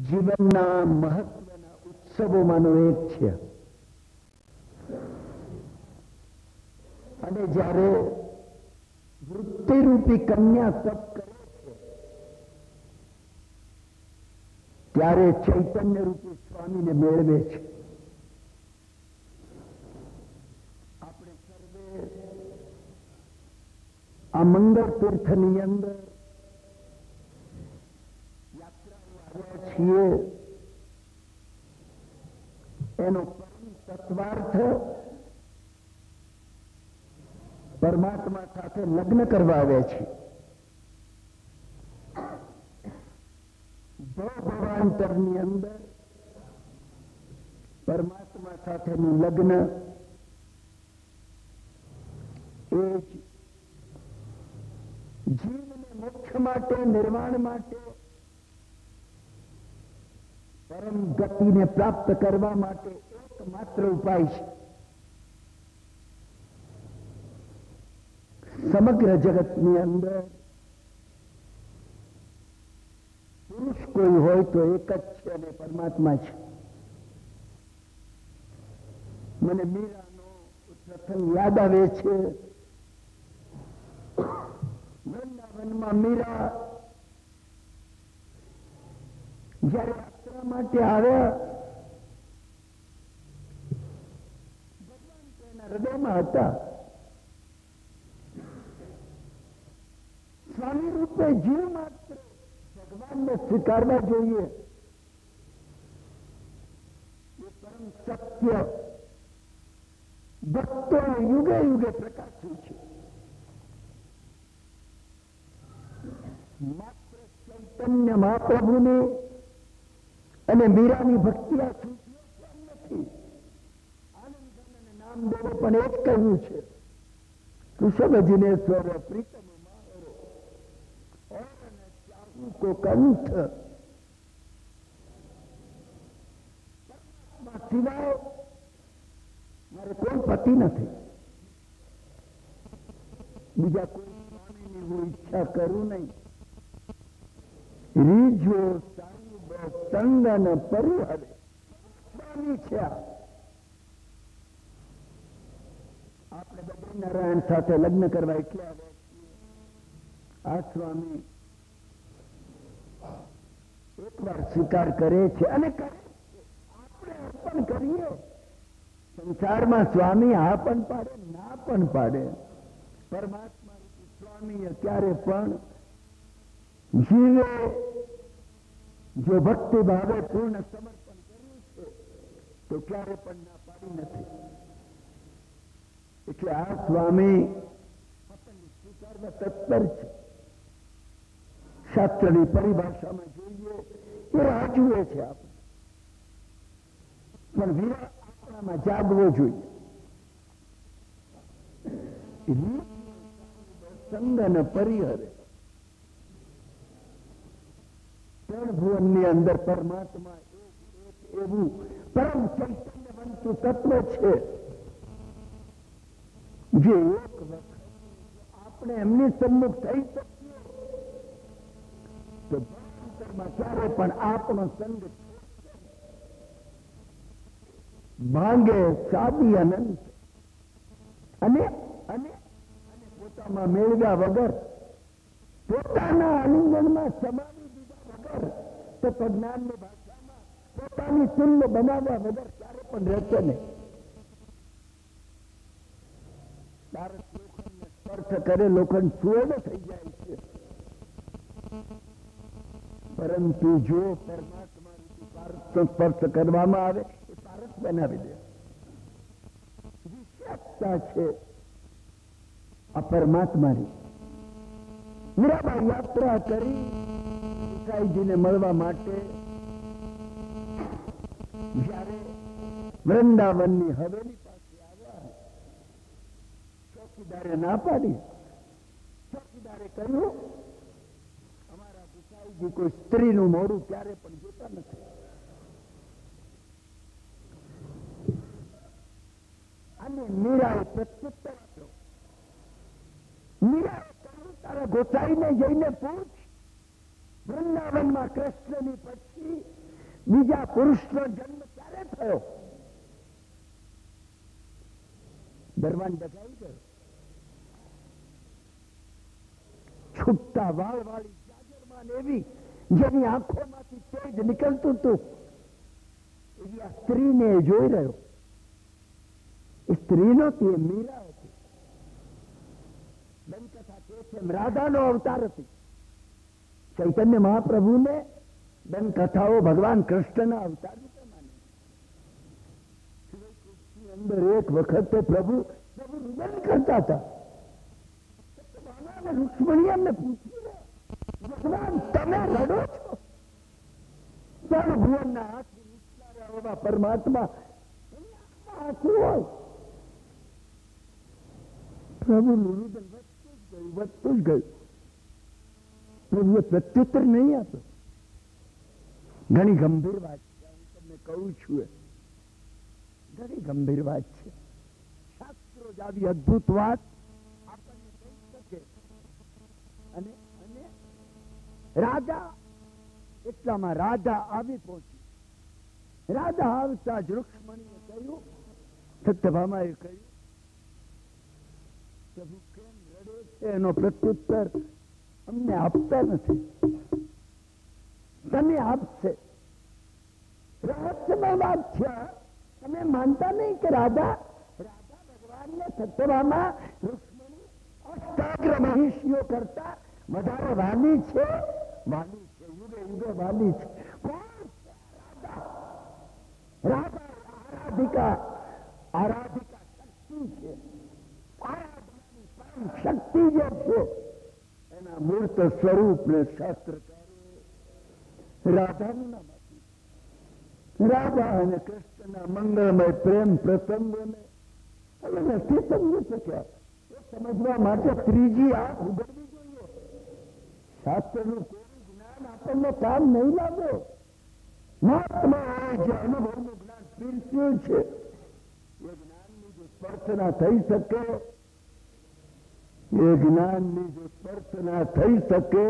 જીવનના મહત્વના ઉત્સવોમાંનો એક છે. અને જ્યારે વૃત્તિરૂપી કન્યા તપ કરે છે ત્યારે ચૈતન્ય રૂપી સ્વામીને મેળવે છે. આપણે સર્વે આ મંગળ તીર્થની અંદર છીએ. એનો પરમ તત્વાર્થ પરમાત્મા સાથે લગ્ન કરવા આવે છે. ભવાંતરની અંદર પરમાત્મા સાથેનું લગ્ન એ જ જીવને મોક્ષ માટે, નિર્વાણ માટે, પરમ ગતિને પ્રાપ્ત કરવા માટે એકમાત્ર ઉપાય છે. સમગ્ર જગતની અંદર પુરુષ કોઈ હોય તો એક જ છે અને પરમાત્મા છે. મને મીરાનો પ્રસંગ યાદ આવે છે. વૃંદાવનમાં મીરા જયારે યાત્રા માટે આવ્યા, ભગવાન તેના હૃદયમાં હતા. સ્વામી રૂપે જીવ માત્ર ભગવાનને સ્વીકારવા જોઈએ. એ પરમ સત્ય ભક્તો યુગે યુગે પ્રકાશ્યું છે. માત્ર ચૈતન્ય મહાપ્રભુની અને મીરાની ભક્તિ આ સૂચિઓ નથી. આનંદ અને નામદેવે પણ એ જ કહ્યું છે, કુશલ જિનેશ્વર પ્રીતમ કો કંઠ. સિવાય મારે કોઈ પતિ નથી. બીજા કોઈ સ્વામીની હું ઈચ્છા કરું નહીં. રીજો સંગન પરિહરે સ્વામી છે. આપણે બદ્રીનારાયણ સાથે લગ્ન કરવા એટલે આવે. આ સ્વામી એક વાર સ્વીકાર કરે છે અને કરે છે. આપણે પણ કરીએ. સંસારમાં સ્વામી હા પણ પાડે, ના પણ પાડે. પરમાત્મા સ્વામીએ ક્યારે પણ જીવે જો ભક્તિ ભાવે પૂર્ણ સમર્પણ કર્યું છે તો ક્યારે પણ ના પાડી નથી. એટલે આ સ્વામી આપણને સ્વીકારવા તત્પર છે. શાસ્ત્રની પરિભાષામાં જોઈએ એ રાહ જુએ છે. આપણે પણ વિરાટ આપણામાં જાગવો જોઈએ. સંગન પરિહરે ત્રણ ભુવનની અંદર પરમાત્મા એવું પરમ ચૈતન્યવંતું તત્વ છે જે એક વખત આપણે એમની સન્મુખ થઈ શકીએ તો ભણતરમાં ક્યારે પણ આપણો સંગ માંગે સાદી અનંત અને પોતામાં મેળવ્યા વગર, પોતાના આલિંગનમાં સમાવી દીધા વગર, તત્વજ્ઞાનની ભાષામાં પોતાની તુલ્ય બનાવ્યા વગર ક્યારે પણ રહેશે નહીં. સ્પર્શ કરે લોખંડ સુવર્ણ થઈ જાય છે. પરંતુ જો પરમાત્મા સ્પર્શ કરવામાં આવે એ પારસ બનાવી દે. વિશેષતા છે આ પરમાત્માની. મીરાબાઈ યાત્રા કરી ઈસાઈજીને મળવા માટે જયારે વૃંદાવનની હવેલી પાસે આવ્યા, ચોકીદારે ના પાડી. ચોકીદારે કહ્યું, અમારા ઈસાઈજી કોઈ સ્ત્રીનું મોઢું ક્યારે પણ જોતા નથી. અને મીરાએ પ્રત્યુત્તર આપ્યો. મીરાએ કહ્યું, નાના ગોસાઈને જઈને પૂછ, વૃંદાવનમાં કૃષ્ણની પછી બીજા પુરુષનો જન્મ ક્યારે થયો? દરવાન ડગાઈ ગયો. છૂટતા વાળ વાળી જાજરમાન એવી જેની આંખોમાંથી તેજ નીકળતું હતું એવી આ સ્ત્રીને જોઈ રહ્યો. એ સ્ત્રી નહોતી, એ મીરા હતી. દંતકથા કહે છે રાધાનો અવતાર હતી. ચૈતન્ય મહાપ્રભુને દંતકથાઓ ભગવાન કૃષ્ણના અવતાર રૂપે માને. અંદર એક વખતે પ્રભુ રુદન કરતા હતા. રૂક્ષ્મણી એમને પૂછ્યું, ભગવાન તમે રડો છો? સર્વભુવનના આંસુ નિસ્તાર્યા એવા પરમાત્મા આંસુ હોય. પ્રભુનું રુદન વધતું જ ગયું. પ્રભુએ પ્રત્યુત્તર નહીં આપ્યો. ઘણી ગંભીર વાત છે, હું તમને કહું છું. ઘણી ગંભીર વાત છે. શાસ્ત્રો જ આવી અદભુત વાત આપણને કહી શકે. અને રાજા એટલામાં રાધા આવી પહોંચી. રાધા આવતા જ રૂક્ષ્મણીએ કહ્યું, સત્યભામાએ કહ્યું, પ્રભુ કેમ રડે છે એનો પ્રત્યુત્તર અમને આપતા નથી. તમે આપશે. રહસ્યમય વાત છે. તમે માનતા નહીં કે રાધા ભગવાનને સત્યભામા રૂક્ષ્મણી અષ્ટાગ્ર મહિષીઓ કરતા વધારે વાલી છે. વાલી છે, યુગે યુગે વાલી છે. કોણ છે રાધા? રાધા આરાધિકા શક્તિ છે. આરાધનાની પરમ શક્તિ જે છે એના મૂર્ત સ્વરૂપને શાસ્ત્રકારો રાધાનું નામ આપ્યું. રાધા અને કૃષ્ણના મંગળમય પ્રેમ પ્રસંગોને તમે નથી સમજી શક્યા. એ સમજવા માટે ત્રીજી આંખ ઉઘડવી જોઈએ. શાસ્ત્રનું કોઈ જ્ઞાન આપણને કામ નહીં લાગે. મહાત્મા જે અનુભવનું જ્ઞાન પીરસ્યું છે એ જ્ઞાનની જો સ્પર્શના થઈ શકે, એ જ્ઞાનની જો સ્પર્શના થઈ શકે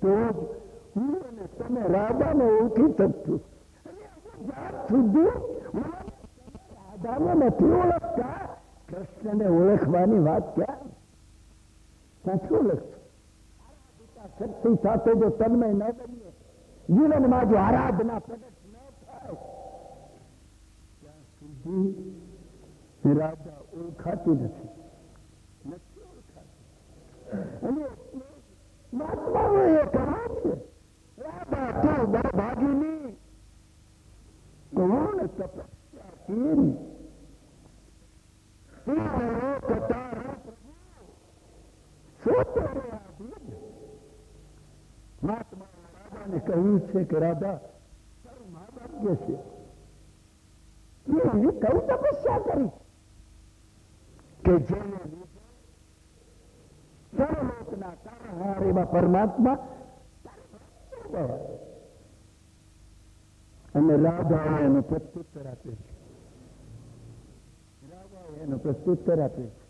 તો હું અને તમે રાધાને ઓળખી શકશું. જ્યાં સુધી રાધાને નથી ઓળખતા, કૃષ્ણને ઓળખવાની વાત ક્યાં? સાચું ઓળખશું. શક્તિ સાથે જો તન્મય ન બનીએ, જીવનમાં જો આરાધના પ્રગટ ન થાય, ત્યાં સુધી રાધા ઓળખાતી નથી. અને મહાત્માઓએ કહ્યું છે, રાધા તું ભાગીની કોણ તપસ્યા મહાત્મા રાધાને કહ્યું છે કે રાધા તારું મહાભાગ્ય છે. કઈ તપસ્યા કરી કે જેને સર્વલોકના તારણહાર એવા પરમાત્મા અને રાધાએ એનો પ્રત્યુત્તર આપે છે. રાધાએ એનો પ્રત્યુત્તર આપે છે.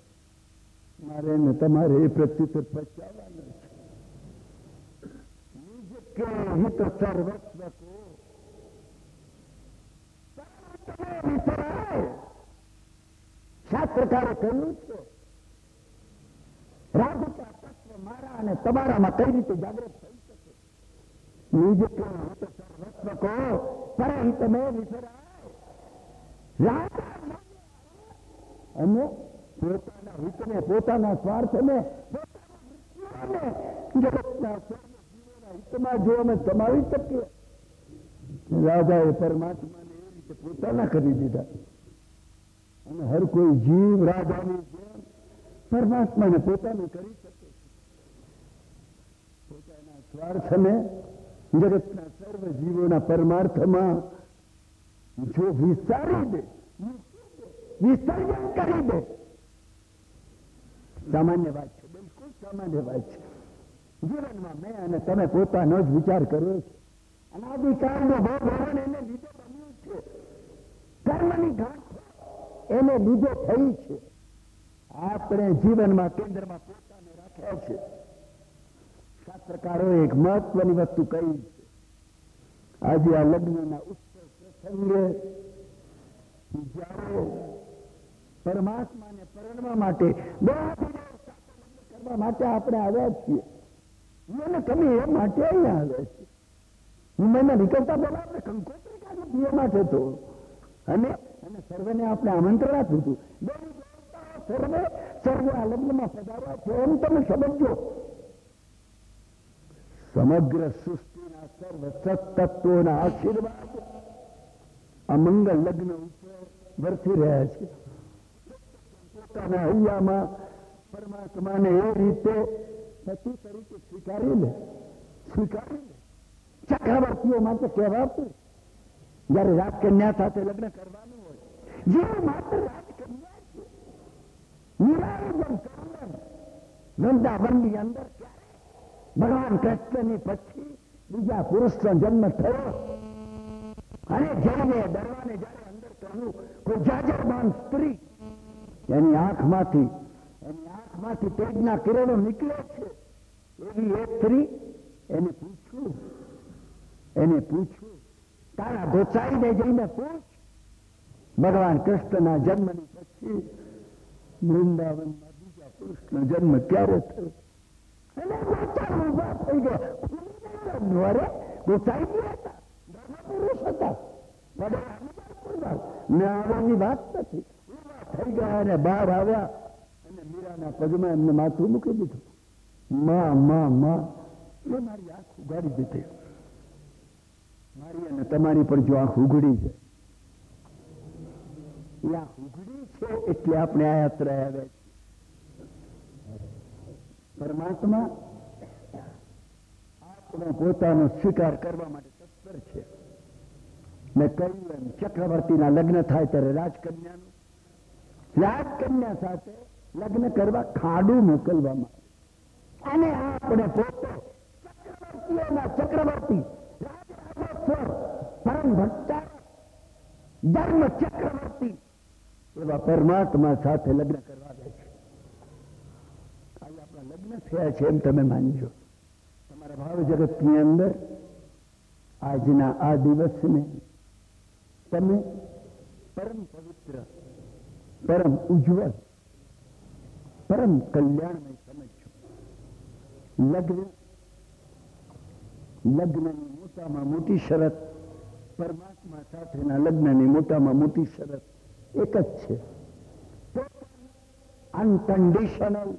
મારે ને તમારે એ પ્રત્યુત્તર પચાવવાનો છે. હિત સર્વસ્વ કો શાસ્ત્રકારે કહ્યું છે, રાધિકા તત્વ મારા અને તમારામાં કઈ રીતે જાગૃત થઈ શકે? નિજ કે હિત સર્વસ્વ કો પરહિત મેં વિસરાય. રાધા અને પોતાના હિતને, પોતાના સ્વાર્થને, જગતના હિતમાં જો અમે સમાવી શકીએ. રાધાએ પરમાત્માને એ રીતે પોતાના કરી દીધા. અને હર કોઈ જીવ રાધાની જેમ પરમાત્માને પોતાનું કરી શકે. પોતાના સ્વાર્થને જગતના સર્વ જીવોના પરમાર્થમાં જો વિસ્તારી દે, વિસર્જન કરી દે, સામાન્ય વાત છે, બિલકુલ સામાન્ય વાત છે. જીવનમાં મેં અને તમે પોતાનો જ વિચાર કર્યો છે. અનાદિકાળનો ભોગવણ એને લીધે બન્યું છે. કર્મની ગાંઠ એને લીધે થઈ છે. આપણે જીવનમાં કેન્દ્રમાં પોતાને રાખી કહે છે શાસ્ત્રકારો એક મહત્વની વસ્તુ કહી છે. આજે આ લગ્નના ઉત્સવ પ્રસંગે જ્યારે પરમાત્માને પરણવા માટે કરવા માટે આપણે આવ્યા છીએ. અને તમે એ માટે અહીંયા આવ્યા છીએ. મુંબઈમાં નીકળતા પહેલા આપણે કંકોત્રી કાઢી એ માટે તો અને સર્વને આપણે આમંત્રણ આપ્યું હતું. સર્વે આ લગ્નમાં પધાર્યા છે એમ તમે સમજો. સમગ્ર સૃષ્ટિના સર્વ સત્તત્વોના આશીર્વાદ આ મંગળ લગ્ન ઉપર વરસી રહ્યા છે. પોતાના હૈયામાં પરમાત્માને એ રીતે પતિ તરીકે સ્વીકારી લે. ચક્રવર્તીઓ માટે કહેવાતું જયારે રાજકન્યા સાથે લગ્ન કરવાનું હોય, જે માત્ર રાજકન્યા છે. વૃંદાવનની અંદર ભગવાન કૃષ્ણની પછી બીજા પુરુષનો જન્મ થયો અને જઈને દરવાને જયારે અંદર કહ્યું કોઈ જાજરમાન સ્ત્રી એની આંખમાંથી તેજના કિરણો નીકળે છે એવી એક સ્ત્રી એને પૂછ્યું તારા ગોચાઈને જઈને પૂછ ભગવાન કૃષ્ણના જન્મની પછી વૃંદાવનમાં બીજા પુરુષનો જન્મ ક્યારે થયો. અને ગોચાઈ ઉભા થઈ ગયા. અરે ગોચાઈ ગયા હતા, ધર્મપુરુષ હતા, આવવાની વાત નથી. થઈ ગયા અને બહાર આવ્યા અને મીરાના પગમાં એમને માથું મૂકી દીધું. માં એ મારી આંખ ઉગાડી દીધી. મારી અને તમારી પર જો આંખ ઉઘડી છે, એ આંખ ઉઘડી છે એટલે આપણે આ યાત્રા આવ્યા છીએ. પરમાત્મા આપણો પોતાનો સ્વીકાર કરવા માટે તત્પર છે. મેં કહ્યું એમ ચક્રવર્તીના લગ્ન થાય ત્યારે રાજકન્યા સાથે લગ્ન કરવા ખાડું મોકલવામાં અને આપણે પોતે ચક્રવર્તીઓના ચક્રવર્તી પરમ ભટ્ટા ધર્મ ચક્રવર્તી એવા પરમાત્મા સાથે લગ્ન કરવા દે છે. આજે આપણા લગ્ન થયા છે એમ તમે માનજો. તમારા ભાવ જગતની અંદર આજના આ દિવસને તમે પરમ પવિત્ર, પરમ ઉજ્જવળ, પરમ કલ્યાણમય સમજો. લગ્નની મોટામાં મોટી શરત, પરમાત્મા સાથેના લગ્નની મોટામાં મોટી શરત એક જ છે, અનકન્ડિશનલ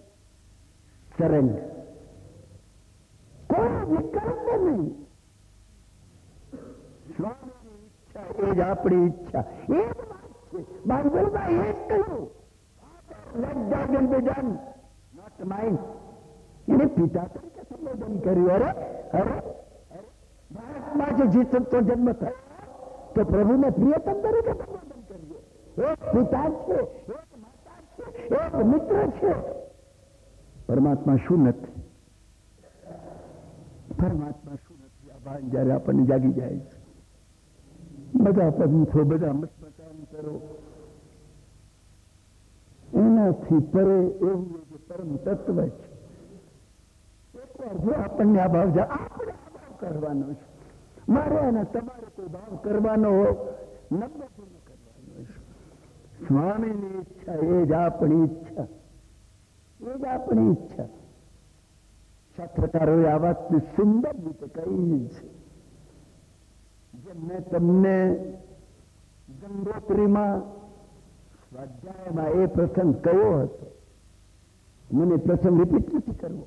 સરેન્ડર. કોઈ વિકલ્પ નહીં. સ્વામીની ઈચ્છા એ જ આપણી ઈચ્છા. એ જ વાત છે. બાઇબલમાં એ જ કહ્યું, let thy will be done, not mine. એને પિતા તરીકે સંબોધન કર્યું. અરે ભારતમાં જે જીસસનો જન્મ થયો તો પ્રભુને પ્રિયતમ તરીકે સંબોધન કર્યું. એક પિતા છે, એક માતા છે, એક મિત્ર છે. પરમાત્મા શું નથી? પરમાત્મા શું નથી? આ ભાન જયારે આપણને જાગી જાય છે. બધા પંથો, બધા મતાંતરો એનાથી પરે એવું જે પરમ તત્વ છે. એકવાર જો આપણને આ ભાવ જાય, આપણે આ ભાવ કરવાનો છે. મારે અને તમારે કોઈ ભાવ કરવાનો હોય, નમ્ર પૂર્ણ કરવાનો છે. સ્વામીની ઈચ્છા એ જ આપણી ઈચ્છા, એ જ આપણી ઈચ્છા. શાસ્ત્રકારોએ આ વાતને સુંદર રીતે કહી છે. જેમ મેં તમને ગંગોત્રીમાં સ્વાધ્યાયમાં એ પ્રસંગ કયો હતો, મને પ્રસંગ રિપીટ નથી કરવો,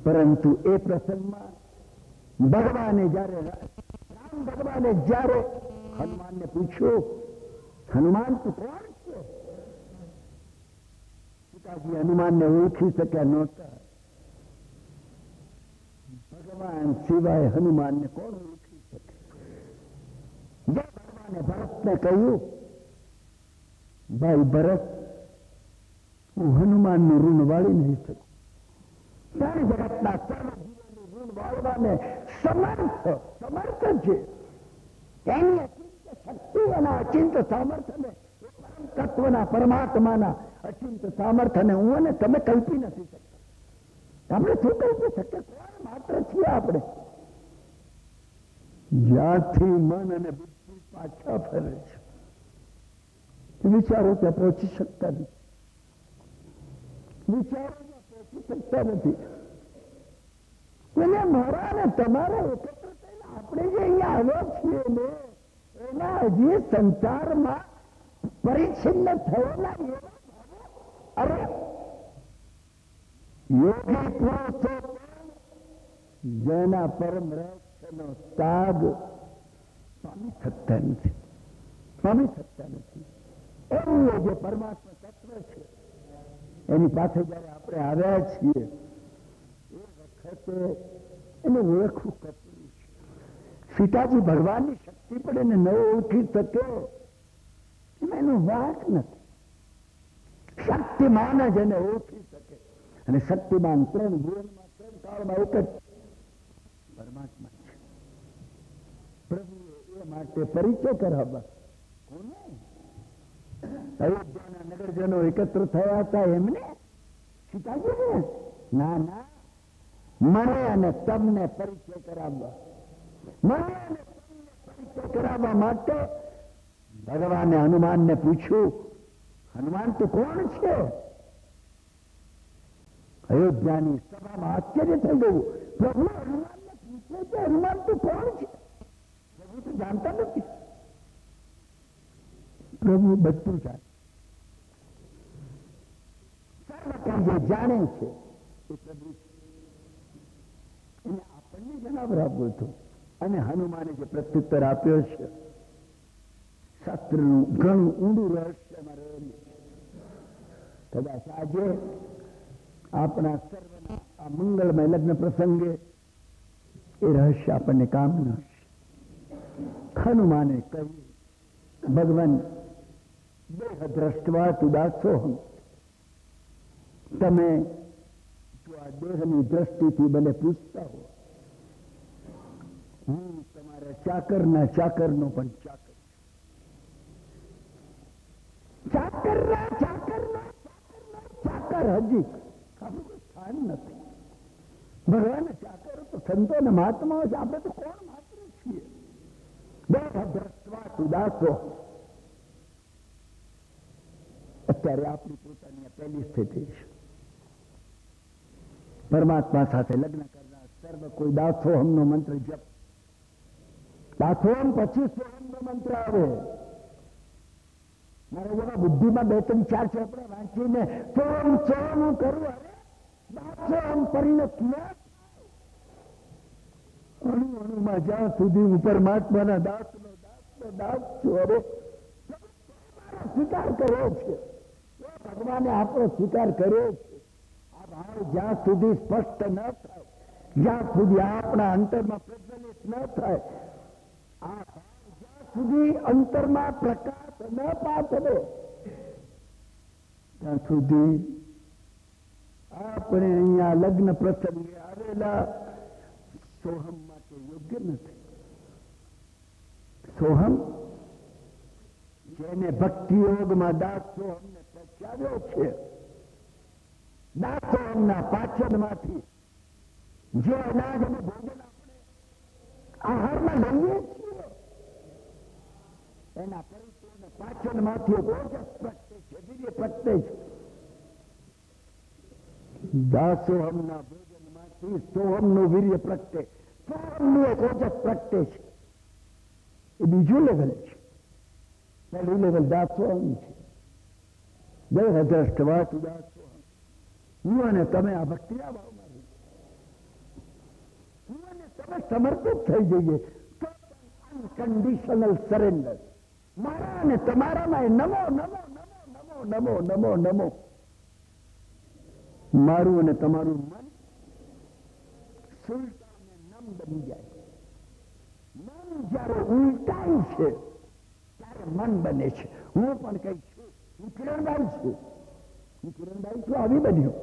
પરંતુ એ પ્રસંગમાં ભગવાને રામ ભગવાને જ્યારે હનુમાનને પૂછ્યું, હનુમાન તું કોણ છે? પિતાજી હનુમાનને ઓળખી શક્યા નહોતા. ભગવાન સિવાય હનુમાનને કોણ ઓળખી શકે? જે ભગવાને ભરતને કહ્યું, ભાઈ ભરત, હું હનુમાનનું ઋણ વાળી નહીં શકું. ત્રણ જગતના સર્વ જીવોનું ઋણ વાળવાને સમર્થ છે. એની અચિંત શક્તિ અને અચિંત સામર્થ્યને તત્વના પરમાત્માના અચિંત સામર્થ્યને હું અને તમે કલ્પી નથી શકતા. આપણે શું કહી શકીએ? કોણ માત્ર છીએ આપણે? જ્યાંથી મન અને બુદ્ધિ પાછા ફરે છે વિચારો ત્યાં પહોંચી શકતા નથી. વિચારોમાં પહોંચી શકતા નથી. એટલે મારા અને તમારા એકત્ર થઈને આપણે જે અહીંયા આવ્યા છીએ ને એના હજી સંસારમાં પરિચ્છિન્ન થયેલા અરે યોગી પુરુષો જેના પરમ રહસ્યનો ત્યાગ પામી શકતા નથી. પામી શકતા નથી. એવું જે પરમાત્મા તત્વ છે એની પાસે જયારે આપણે આવ્યા છીએ એ વખતે એને ઓળખવું કપડું છે. સીતાજી ભગવાનની શક્તિ પણ એને ન ઓળખી શક્યો એમાં એનો વાંક નથી. શક્તિમાન જ એને ઓળખી શકે. અને શક્તિમાન 3 ભુવનમાં 3 કાળમાં એક જ પરમાત્મા છે. પ્રભુએ એ માટે પરિચય કરાવવા કોને? અયોધ્યાના નગરજનો એકત્ર થયા હતા એમને? સીતાજીને? ના ના, મને અને તમને પરિચય કરાવવા. મને અને તમને પરિચય કરાવવા માટે ભગવાને હનુમાનને પૂછ્યું, હનુમાન તું કોણ છે? અયોધ્યાની સભામાં આશ્ચર્ય થઈ ગયું. પ્રભુ હનુમાનને પૂછે છે, હનુમાન તું કોણ છે? પ્રભુ તો જાણતા નથી. પ્રભુ બધું જાણે. સર્વકામ જે જાણે છે એ પ્રભુ છે. એને આપણને જણાવરાવ્યું હતું. અને હનુમાને જે પ્રત્યુત્તર આપ્યો છે શાસ્ત્રનું ઘણું ઊંડું રહસ્યમાં રહેલું છે. કદાચ આજે આપણા સર્વના આ મંગળમય લગ્ન પ્રસંગે એ રહસ્ય આપણને કામ ન હશે. હનુમાને કહ્યું, ભગવાન દેહ દ્રષ્ટવા ઉદાસોહમ, તમે જો આ દેહની દ્રષ્ટિથી મને પૂછતા હો, હું તમારા ચાકરના ચાકરનો પણ ચાકર છું. ચાકરના ચાકરનો ચાકર હજી આપણું કોઈ સ્થાન નથી. ભગવાન ચાકરો તો સંતો ને મહાત્માઓ છે. આપણે તો કોણ માત્ર છીએ? દેહ દ્રષ્ટવા ઉદાસો. અત્યારે આપણી પોતાની પહેલી સ્થિતિ છે. પરમાત્મા સાથે લગ્ન કરનાર સર્વ કોઈ દાસોહમ નો મંત્ર જપ. દાસોહમ પછી સોહમ નો મંત્ર આવે. મારે જેમાં બુદ્ધિમાં 2-3-4 ચોપડા વાંચીને સોહમ સોહમ કરું, અરે દાસોહમ પરિણત ન અણુમાં જ્યાં સુધી હું પરમાત્માના દાસનો દાસ છું. અરે સ્વીકાર કર્યો છે. ભગવાને આપણો સ્વીકાર કર્યો છે. આ ભાવ જ્યાં સુધી સ્પષ્ટ ન થાય, જ્યાં સુધી આપણા અંતરમાં પ્રજ્વલિત ન થાય, આ ભાવ જ્યાં સુધી અંતરમાં પ્રકાશ ન પાથરે ત્યાં સુધી આપણે અહીંયા લગ્ન પ્રસંગે આવેલા સોહમ માટે યોગ્ય નથી. સોહમ જેને ભક્તિ યોગમાં દાસોહમને પહોંચાડ્યો છે, દાસોહમના પાચનમાંથી જે અનાજ અને ભોજન આપણે આહારમાં લઈએ છીએ એના પરિપૂર્ણ પાચનમાંથી ઓજસ પ્રગટે છે, વીર્ય પ્રગટે છે. દાસોહમના ભોજનમાંથી સોહમનું વીર્ય પ્રગટે, સોહમનું એક ઓજસ પ્રગટે છે. એ બીજું લેવલ છે. પહેલું લેવલ દાસોહમ છે. દેહ દ્રષ્ટવા ઉદાસોહમ. હું અને તમે આ ભક્તિના ભાવમાં રહીએ. હું અને તમે સમર્પિત થઈ જઈએ. Unconditional surrender. મારા અને તમારામાં નમો નમો નમો નમો નમો નમો નમો. મારું અને તમારું મન સુલટા અને નમ બની જાય. મન જયારે ઉલટાય છે ત્યારે મન બને છે. હું પણ કઈ છું, હું કિરણભાઈ છું, હું કિરણભાઈ છું આવી બન્યો.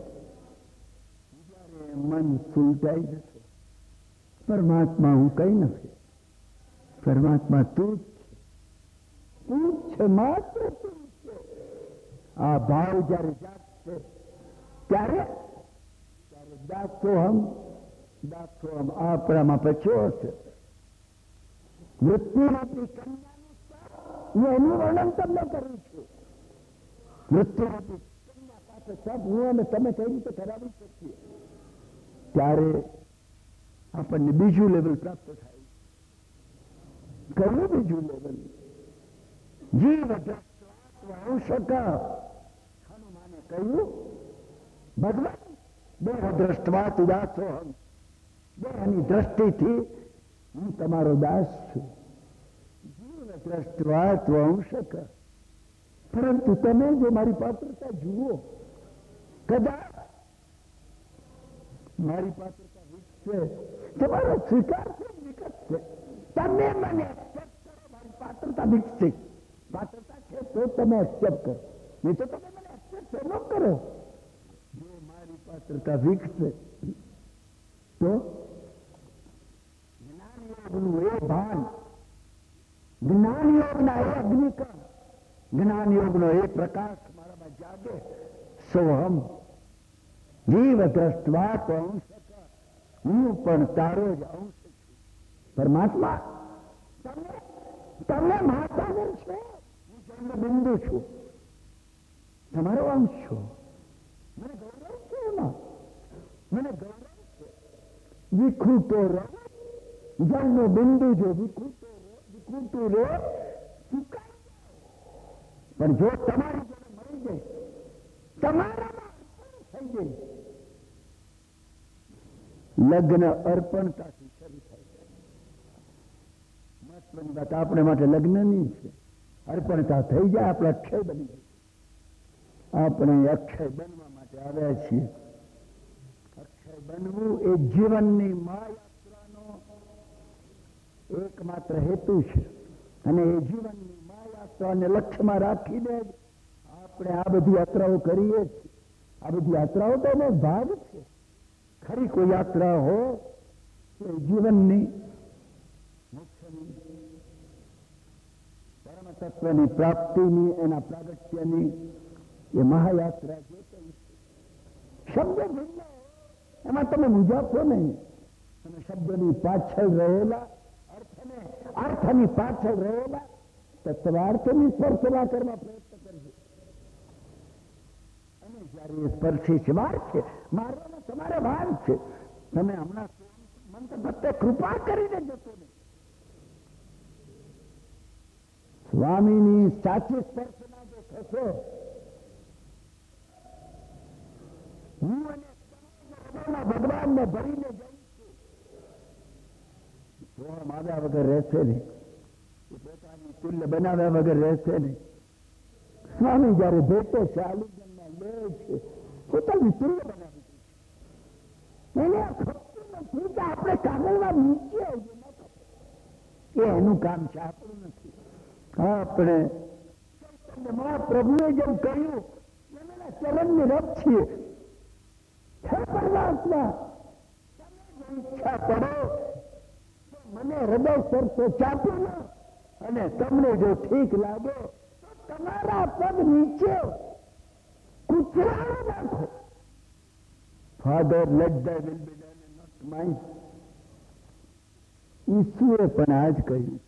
જયારે મન સુલટાઈ જશે પરમાત્મા હું કઈ નથી. પરમાત્મા તું છે, માત્ર તું છે. આ ભાવ જયારે જાગશે ત્યારે દાસોહમ દાસોહમ આ આપણામાં પચ્યો છે. મૃત્યુરૂપી કન્યાનું હું એનું વર્ણન તમને કરું છું. મૃત્યુરૂપી કન્યા પાસે સબ હું અને તમે કઈ રીતે કરાવી શકીએ. ત્યારે આપણને બીજું લેવલ પ્રાપ્ત થાય. કયું બીજું લેવલ? જીવ અંશક. હનુમાને કહ્યું ભગવાન દેહ દ્રષ્ટવાત ઉદાસોહમ, દેહની દ્રષ્ટિથી હું તમારો દાસ છું. જીવ દ્રષ્ટવાત અંશક. પરંતુ તમે જો મારી પાત્રતા જુઓ, કદાચ મારી પાત્રતા વિકસે, તમારો સ્વીકાર છે વિકસશે. તમે મને એક્સેપ્ટ કરો, મારી પાત્રતા વિકસે. પાત્રતા છે તો તમે એક્સેપ્ટ કરો, નહીં તો તમે મને એક્સેપ્ટ ન કરો. જો મારી પાત્રતા વિકસે તો જ્ઞાન યોગનું એ ભાન, જ્ઞાન યોગના એ અગ્નિકણ, જ્ઞાન યોગનો એ પ્રકાશ મારામાં જાગે. સોહમ જીવ દ્રષ્ટવાત અંશક. હું પણ તારો જ અંશ છું. પરમાત્મા તમે મહાસાગર છો, હું જન્મ બિંદુ છું, તમારો અંશ છો. મને ગૌરવ છે એમાં, મને ગૌરવ છે. વિકૃતો રહો, જન્મ બિંદુ જો વિકૃતું રહે સુકાઈ જાય. પણ જો તમારી જોડે મળી જાય, તમારામાં થઈ જાય, લગ્ન અર્પણતાથી શરૂ થાય છે. મહત્વની વાત આપણે માટે લગ્નની છે. અર્પણતા થઈ જાય, આપણે અક્ષય બની જાય. આપણે અક્ષય બનવા માટે આવ્યા છીએ. અક્ષય બનવું એ જીવનની મહાયાત્રાનો એકમાત્ર હેતુ છે. અને એ જીવનની મહાયાત્રાને લક્ષ્યમાં રાખીને જ આપણે આ બધી યાત્રાઓ કરીએ છીએ. આ બધી યાત્રાઓ તો એનો ભાગ છે. ખરી કોઈ યાત્રા હો તો જીવનની મોક્ષની, પરમ તત્વની પ્રાપ્તિની, એના પ્રાગટ્યની એ મહાયાત્રા જે કહી શબ્દ ભિન્ન એમાં તમે મૂંઝાશો નહીં. તમે શબ્દની પાછળ રહેલા અર્થની પાછળ રહેલા તત્વાર્થની સ્પર્શના કરવા પ્રયત્ન કરજો. અને જયારે એ સ્પર્શી છે, માર છે, મારવાનો તમારે ભાન છે. તમે હમણાં મંત્ર પ્રત્યે કૃપા કરીને જતો નહીં. સ્વામીની સાચી સ્પર્શના જો થશો, હું અને ભગવાનને ભરીને જઈશું તો આવ્યા વગર રહેશે નહીં. પોતાની તુલ્ય બનાવ્યા વગર રહેશે નહીં. સ્વામી જયારે ભેટે છે, આલિંગનમાં લે છે, પોતાની તુલ્ય બનાવી દે છે. એને આ ખપતું નથી કે આપણે કાગળમાં નીચે આવીએ, ન ખપે. એ એનું કામ છે, આપણું નથી. આપણે મહાપ્રભુએ જેમ કહ્યું એના ચરણની રબ છીએ. હે પરમાત્મા, તમે ઈચ્છા કરો મને હૃદય સરસો ચાપો ના, અને તમને જો ઠીક લાગે તો તમારા પગ નીચે કૂતરાઓ નાખો. Father let the will be done and not mine. ઈસુએ પણ આ જ કહ્યું છે.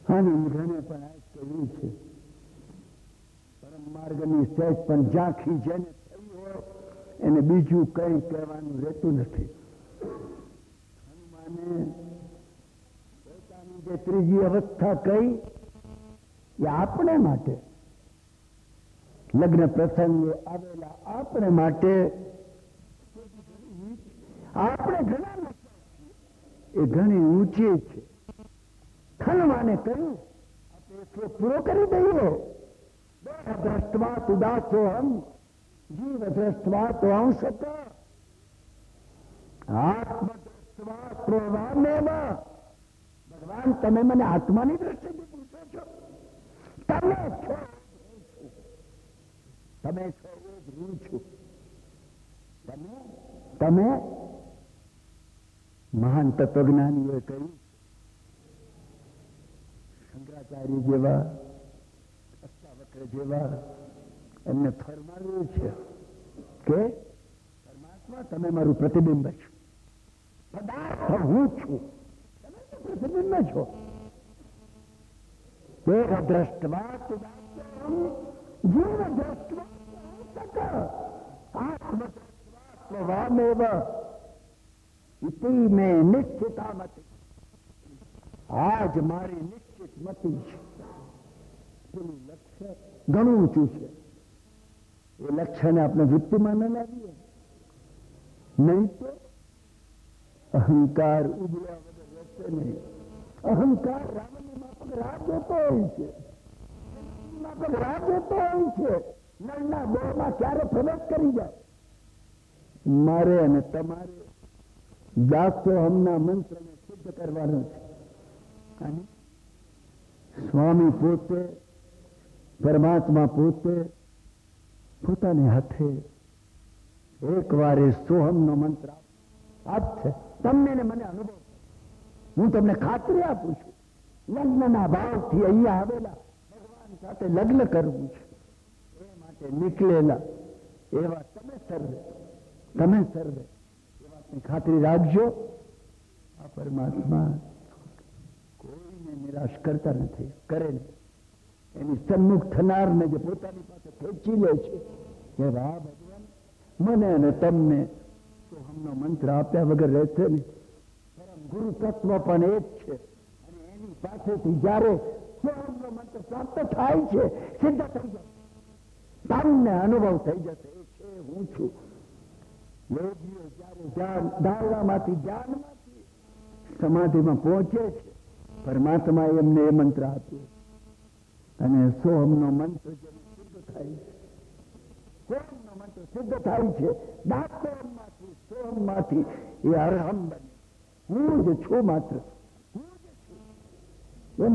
ઘણે પણ આ જ કહ્યું છે. પરમ માર્ગની સહેજ પણ ઝાંખી જેને થઈ હોય એને બીજું કઈ કહેવાનું રહેતું નથી. પોતાની જે ત્રીજી અવસ્થા કઈ એ આપણે માટે, લગ્ન પ્રસંગે આવેલા આપણે માટે, આપણે ઘણા એ ઘણી ઊંચી છે. ખનવાને કહ્યું આપણે પૂરો કરી દઈએ. દેહ દ્રષ્ટવાત ઉદાસોહમ, જીવ દ્રષ્ટવાત અંશક, આત્મ ભગવાન તમે મને આત્માની દ્રષ્ટિથી પૂછો છો? તમે છો, તમે છો એ જ હું છું. તમે મહાન તત્વજ્ઞાનીઓએ કહ્યું, શંકરાચાર્ય જેવા, અષ્ટાવક્ર જેવા એમને ફરમાવ્યું છે કે પરમાત્મા, તમે મારું પ્રતિબિંબ છો. પદાર્થ હું છું, તમે તો પ્રતિબિંબ છો. દેહ દ્રષ્ટવા તુદાસ્યહમ જીવ દ્રષ્ટવા સક આત્મ દ્રષ્ટવા સ્વભામેવ ઇતિ મેં નિશ્ચિતા મતિ. આજ મારી નિશ્ચિત મતિ છે. પેલું લક્ષ્ય ઘણું ઊંચું છે. એ લક્ષ્યને આપણે વૃત્તિમાં ન લાવીએ, નહીં તો અહંકાર ઉભર્યા વગર રહેશે નહીં. અહંકાર રાવણની માફક રાહ જોતો હોય છે, માફક રાહ જોતો હોય છે. નળના બોળમાં ક્યારે પ્રવેશ કરી જાય. મારે અને તમારે દાસોહમના મંત્રને સિદ્ધ કરવાનો છે. અને સ્વામી પોતે, પરમાત્મા પોતે પોતાને હાથે એક વાર એ સોહમનો મંત્ર આપશે. તમને ને મને અનુભવ, હું તમને ખાતરી આપું છું. લગ્નના ભાવથી અહીંયા આવેલા ભગવાન સાથે લગ્ન કરવું છે એ માટે નીકળેલા એવા તમે સર્વે એ વાતની ખાતરી રાખજો. આ પરમાત્મા કોઈને નિરાશ કરતા નથી, કરે નહીં. એની સન્મુખ થનારને જે પોતાની પાસે ખેંચી લે છે કે વાહ ભગવાન, મને અને તમને સોહમનો મંત્ર આપ્યા વગર રહેશે નહીં. પરમ ગુરુ તત્વ પણ એ જ છે. અને એની પાસેથી જયારે સોહમનો મંત્ર પ્રાપ્ત થાય છે, સિદ્ધ થઈ જશે, તમને અનુભવ થઈ જશે. એ છે હું છું. યોગીઓ જયારે ધારણામાંથી ધ્યાનમાંથી સમાધિમાં પહોંચે છે, પરમાત્મા એમને એ મંત્ર આપ્યો અને સોહમનો મંત્ર જેને સિદ્ધ થાય છે, સોહમનો મંત્ર સિદ્ધ થાય છે, દાસોહમમાંથી સોહમમાંથી એ અરહમ બને. હું જ છું, માત્ર હું જ છું. એ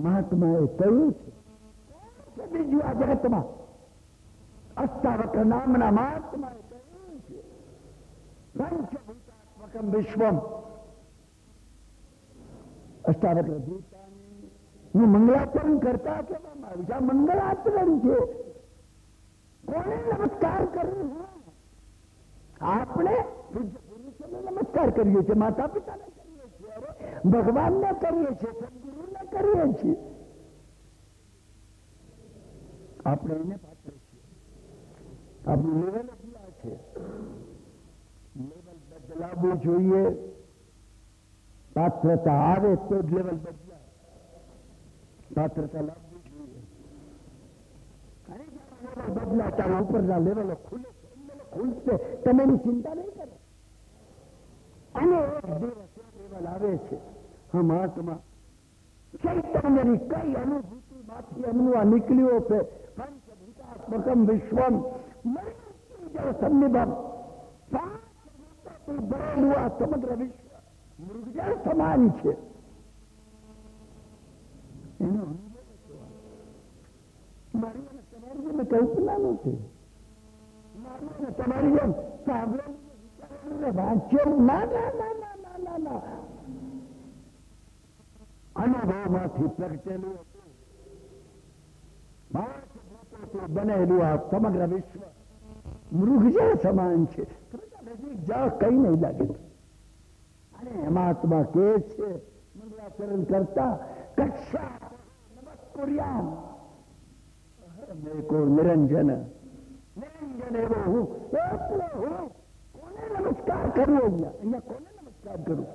મહાત્માએ કહ્યું છે બીજું આ જગતમાં અષ્ટાવક્ર નામના મહાત્માએ કહ્યું છે પંચભૂતાત્મકમ વિશ્વમ. અષ્ટાવક્ર ગીતાનું મંગલાચરણ કરતા કહેવામાં આવ્યું છે. આ મંગલાચરણ છે. કોને નમસ્કાર કરવું? આપણે પૂજ્ય પુરુષોને નમસ્કાર કરીએ છીએ, માતા પિતાને કરીએ છીએ, ભગવાનને કરીએ છીએ, સદગુરુને કરીએ છીએ. આપણે એને પાત્ર છીએ. આપણું લેવલ એટલા છે. લેવલ બદલાવવું જોઈએ. પાત્રતા આવે તો જ લેવલ બદલાય. પાત્રતા લાવવી જોઈએ. લેવલ બદલાય ત્યારે ઉપરના લેવલો ખુલે છે. ખુલશે, તમે એની ચિંતા નહીં કરો. અને એક દિવસ લેવલ આવે છે. હા, મહાત્મા ચૈતન્યની કઈ અનુભૂતિમાંથી એમનું આ નીકળ્યો છે. પંચભૂતાત્મકમ વિશ્વમ સન્નિભમ. ભરેલું આ સમગ્ર વિશ્વ મૃગજળ સમાન છે. એનો અનુભવ મારી અને તમારી જેમ કલ્પના નથી. મારી અને તમારી જેમ સાંભળેલું વાંચ્યું ના. અનુભવમાંથી પ્રગટેલું હતું. બનેલું આ સમગ્ર વિશ્વ મૃગજળ સમાન છે. નજીક જાઓ કઈ નહીં લાગે. અને મહાત્મા કે છે મંગલાચરણ કરતા કક્ષા નમસ્કુર્યામ મેકો નિરંજન એવો હું એકલો હું. કોને નમસ્કાર કરવો? અહીંયા કોને નમસ્કાર કરવું?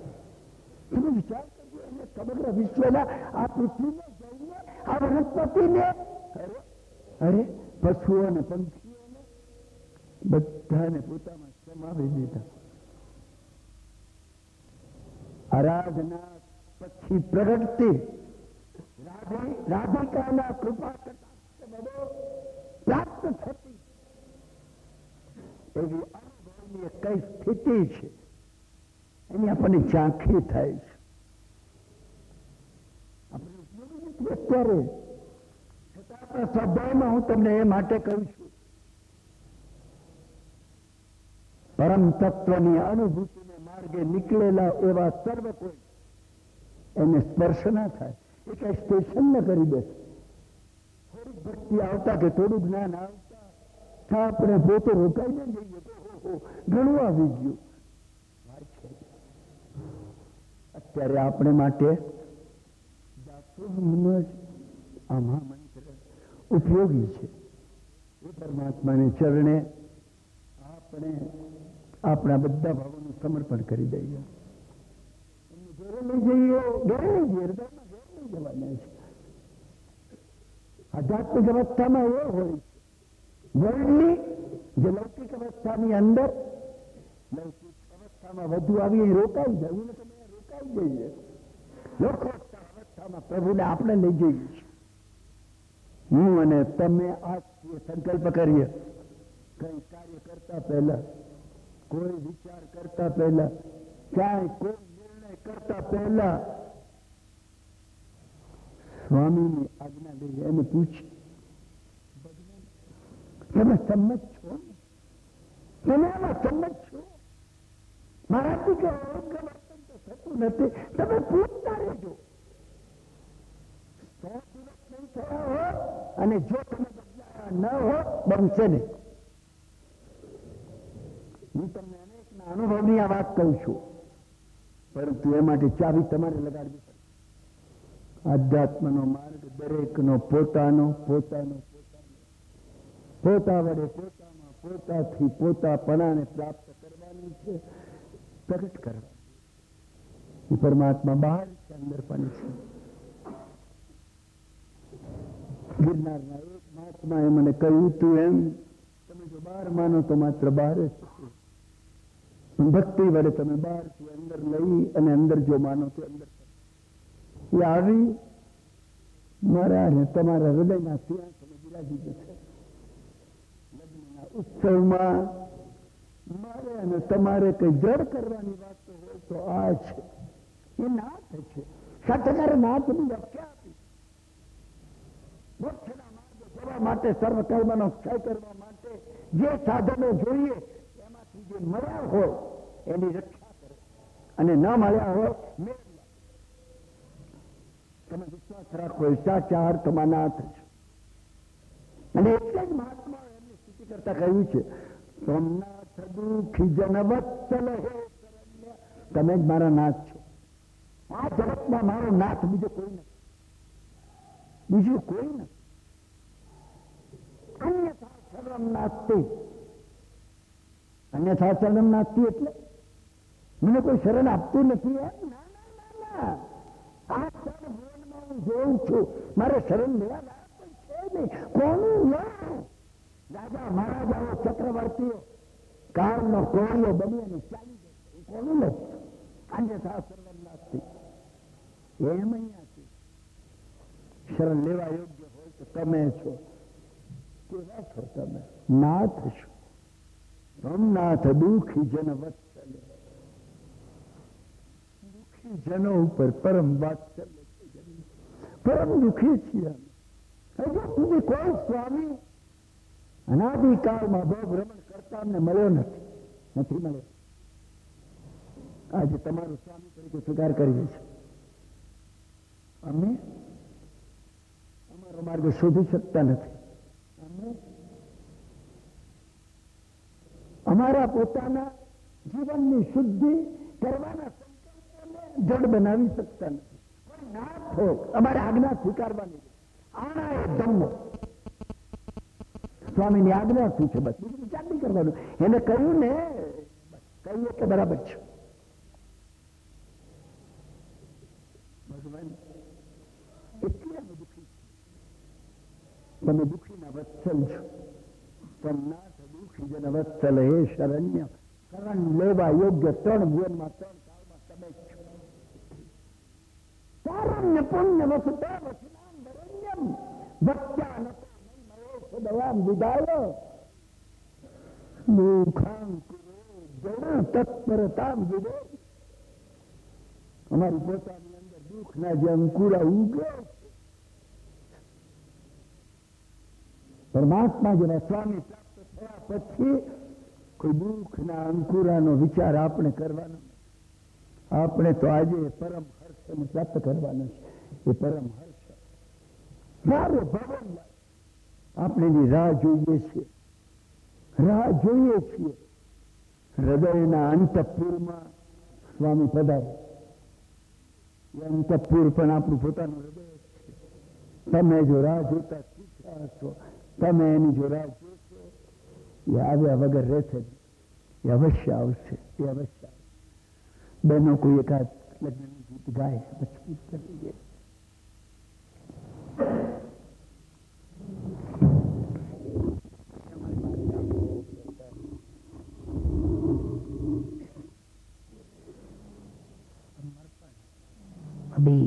તમે વિચાર કરજો. એને સમગ્ર વિશ્વના આ પૃથ્વીને જઈને આ વનસ્પતિને અરે પશુઓ અને પંખીઓને બધાને પોતામાં સમાવી દીધા. આરાધના પછી પ્રગટતી રાધિકાના કૃપા પ્રાપ્ત થતી એવી અનુભવની કઈ સ્થિતિ છે એની આપણને ઝાંખી થાય છે. આપણે ઉપયોગી નથી અત્યારે. છતાં સ્વભાવમાં હું તમને એ માટે કહું છું, પરમ તત્વની અનુભૂતિને માર્ગે નીકળેલા એવા સર્વ કોઈ એને સ્પર્શ ના થાય. એ કઈ સ્ટેશન ન કરી બેસે. થોડીક ભક્તિ આવતા કે થોડું જ્ઞાન આવતા આપણે પોતે રોકાઈને જઈએ તો ઘણું આવી ગયું. અત્યારે આપણે માટે દાસોહમનો જ આ મહામંત્ર ઉપયોગી છે. એ પરમાત્માને ચરણે આપણે આપણા બધા ભાવોનું સમર્પણ કરી દઈએ. ઘરે લઈ જઈએ, ઘરે લઈ જઈએ, હૃદયમાં ઘરે લઈ જવાના છે. આધ્યાત્મિક અવસ્થામાં એ હોય છે. વર્ણની જે લૌકિક અવસ્થાની અંદર લૌકિક અવસ્થામાં વધુ આવી રોકાઈ જવું ને તમે રોકાઈ જઈએ. લોકોત્તર અવસ્થામાં પ્રભુને આપણે લઈ જઈએ છીએ. હું અને તમે આજથી સંકલ્પ કરીએ, કઈ કાર્ય કરતા પહેલા, કોઈ વિચાર કરતા પહેલા, ક્યાંય કોઈ નિર્ણય કરતા પહેલા સ્વામીની આજ્ઞા લઈએ એને પૂછી, તમે સંમત છો? તમે આમાં સંમત છો? મારાથી કે અયોગ્ય વર્તન તો થતું નથી. તમે પૂછતા રહેજો. 100 દિવસ નહીં થયા હો અને જો તમે બદલાયા ન હો, બનશે નહીં. હું તમને અનેકના અનુભવની આ વાત કહું છું, પરંતુ એ માટે ચાવી તમારે લગાડવી પડે. આધ્યાત્મનો માર્ગ દરેકનો પોતાનો પોતાનો પોતા વડે પોતામાં પોતાથી પોતાપણાને પ્રાપ્ત કરવાનું છે, પ્રગટ કરવાનું. પરમાત્મા બહાર છે, અંદર પણ છે. ગિરનારના એક મહાત્માએ મને કહ્યું હતું એમ, તમે જો બહાર માનો તો માત્ર બહાર જ છે. ભક્તિ વડે તમે બહારથી અંદર લઈ અને અંદર જો માનો તો અંદર. એ આવી મારા અને તમારા હૃદયના સિંહાસને બિરાજી જશે. લગ્નના ઉત્સવમાં મારે અને તમારે કઈ જડ કરવાની વાત હોય તો આ છે. એ નાથ છે. સત્યકાર નાથની વ્યાખ્યા આપી. મોક્ષના માર્ગે જવા માટે, સર્વ કર્મનો ક્ષય કરવા માટે જે સાધનો જોઈએ એમાંથી જે મળ્યા હોય એની રક્ષા કરો, અને ન મળ્યા હોય મેળવ્યા. તમે વિશ્વાસ રાખો, સાચા અર્થમાં નાથ છે. અને એટલે જ મહાત્મા એમની સ્થિતિ કરતા કહ્યું છે, સોમનાથ દુઃખી જનવત્સલ હે શરણ્ય. તમે જ મારા નાથ છો. આ જગતમાં મારો નાથ બીજો કોઈ નથી, બીજું કોઈ નથી. અન્યથા શરણમ નાસ્તિ. અન્યથા શરણમ નાસ્તિ એટલે મને કોઈ શરણ આપતું નથી એમ? ના ના ના ના. આ શરણ ભુવનમાં હું જોઉં છું, મારે શરણ લેવા લાયક કોઈ છે નહીં. કોનું લો? રાજા મહારાજાઓ, ચક્રવર્તીઓ, કાળનો કોળિયો બની અને ચાલી જશે. કોનું લો? અન્યથા શરણમ નાસ્તિ. એમ અહીંયાથી શરણ લેવા યોગ્ય હોય તો તમે છો. કેવા છો તમે? નાથ છો. સોમનાથ દુઃખી જન વત્સલ. દુઃખી જનો ઉપર પરમ વાત્સલ્ય છે. પરમ દુઃખી છીએ. હજુ સુધી કોઈ સ્વામી અનાદિકાળમાં ભવ ભ્રમણ કરતા અમને મળ્યો નથી મળ્યો. આજે તમારો સ્વામી તરીકે સ્વીકાર કરીએ છીએ. અમે અમારો માર્ગ શોધી શકતા નથી. અમે અમારા પોતાના જીવનની શુદ્ધિ કરવાના સંકલ્પોને જડ બનાવી શકતા નથી. કોઈ નાથ હો, અમારે આજ્ઞા સ્વીકારવાની. આના એ ધમ્મો. સ્વામીની આજ્ઞા શું છે? બસ બીજું વિચાર નહીં કરવાનું. એને કહ્યું ને, કહીએ કે બરાબર છે. ભગવાન એટલે અમે દુઃખી છીએ. તમે દુઃખીના વત્સલ છો. સોમનાથ દુઃખી જન વત્સલ હે શરણ્ય. શરણ લેવા યોગ્ય 3 ભુવનમાં 3 કાળમાં તમે જ છો. સારણ્ય પુણ્ય વસુતે વસનામ વરણ્યમ વત્યાનતો નહીં મયો દવામ વિદાય મુખાંકુરો જણ તત્પરતામ વિદે. અમારી પોતાની અંદર દુઃખના જે અંકુરા ઉગે, પરમાત્મા જેવા સ્વામી પ્રાપ્ત થયા પછી કોઈ દુઃખના અંકુરાનો વિચાર આપણે કરવાનો. આપણે તો આજે પરમ હર્ષને પ્રાપ્ત કરવાનો છે. એ પરમ હર્ષ સારો ભવન આપણે એની રાહ જોઈએ છીએ. રાહ જોઈએ છીએ. હૃદયના અંતઃપુરમાં સ્વામી પધારે. એ અંતઃપુર પણ આપણું પોતાનું હૃદય છે. તમે જો રાહ જોતા શીખ્યા હશો, તમે એની જો રાહ જોશો, એ આવ્યા વગર રહેશે. એ અવશ્ય આવશે, એ અવશ્ય આવશે. બહેનો કોઈ એકાદ લગ્નનું ગીત ગાય મજબૂત કરી દે. अभी